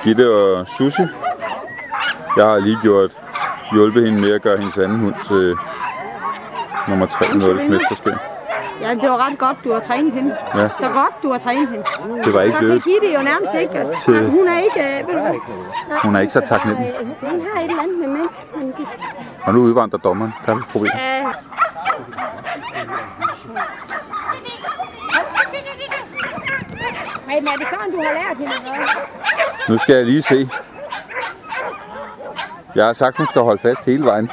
Gitte og Susie. Jeg har lige hjulpet hende med at gøre hendes anden hund til nummer 3 i Nordisk Mesterskab. Ja, det var ret godt, du har trænet hende. Ja. Så godt, du har trænet hende. Det var ikke så kan Gitte jo nærmest ikke. Hun er ikke... Hun er ikke så taknemmelig. Hun har et eller andet med mig. Og nu udvandrer dommeren. Der er et problem. Men er det sådan, du har lært hende? Nu skal jeg lige se. Jeg har sagt, hun skal holde fast hele vejen.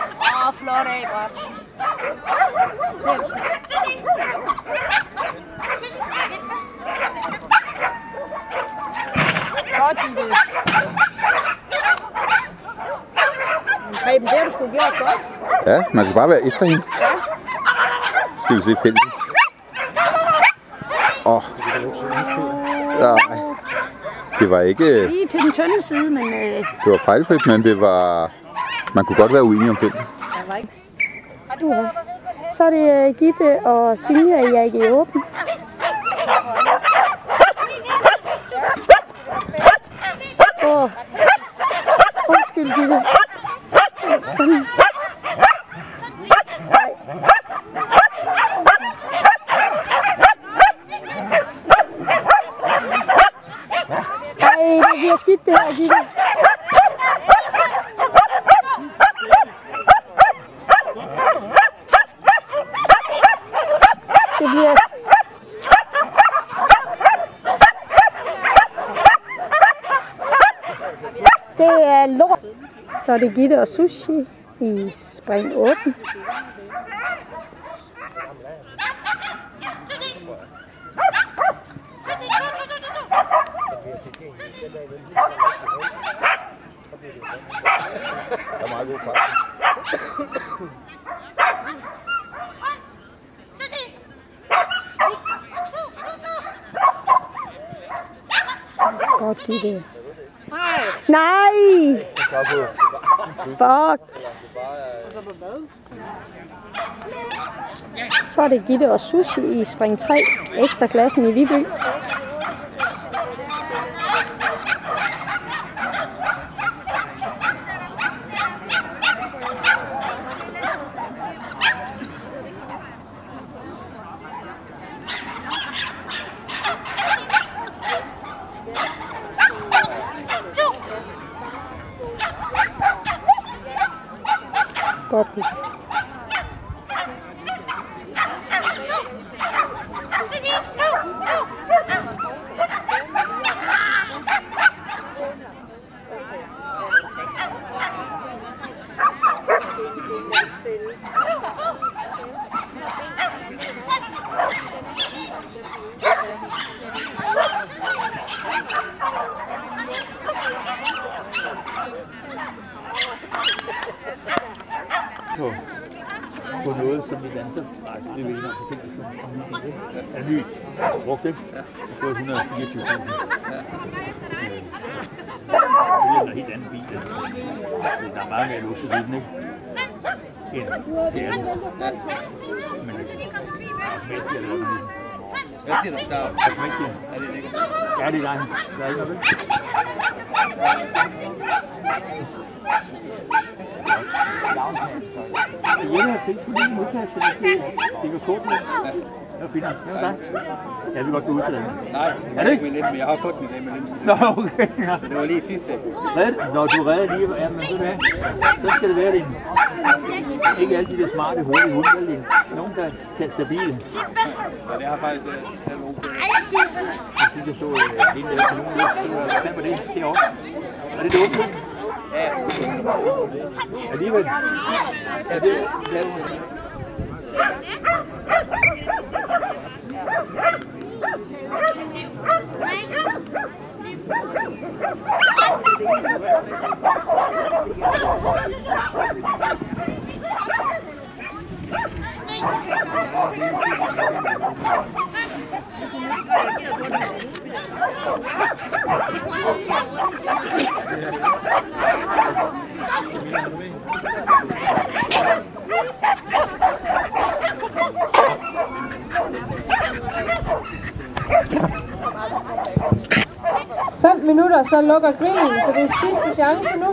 Flot af, bror. Godt, Gitte. Preben, det har du sgu gjort godt. Ja, man skal bare være efter hende. Ja. Skal vi se feltet. Nej. Det var ikke... Lige til den tynde side, men... Det var fejlfrit, men det var... Man kunne godt være uenig om feltet. Så er det Gitte og Silja i AG Åben. Undskyld, Gitte. Ej, det bliver skidt det her, Gitte. Det bliver... Det er lort. Så er det Gitte og Susie i spring 8. Godt, Gitte. Nej! Fuck! Så er det Gitte og Susie i spring 3, ekstra klassen i Viby. Godt. På noget, som vi danser. Nej, det vil jeg nok tænke, at ny. Brugt det. Det var 124.000. Det er en helt anden bil. Der er meget mere luksus i den, ikke? Ja, det er det. Men mælk bliver lavet med. Hvad siger du, Claus? Er det ikke? Ja, det er dig. Der er ikke noget. Jeg har tænkt på lige modtagelse. Det var kort med. Det var fint. Det var dig. Jeg vil godt gå ud til den. Nej, er det ikke? Men jeg har fået den med linsen. Nå, okay. Ja. Det var lige sidste. Når du redder lige, ja, men så skal det være din. Ikke alle de der smarte, hurtige hunde, eller nogen, der kan stabile. Ja, det har faktisk den okay. Jeg synes, jeg så en der på nogen måde. Hvad var det deroppe? Er det dumt? Ja. Alligevel. Ja, det er det. 5 minutter, så lukker grillen, så det er sidste chance nu.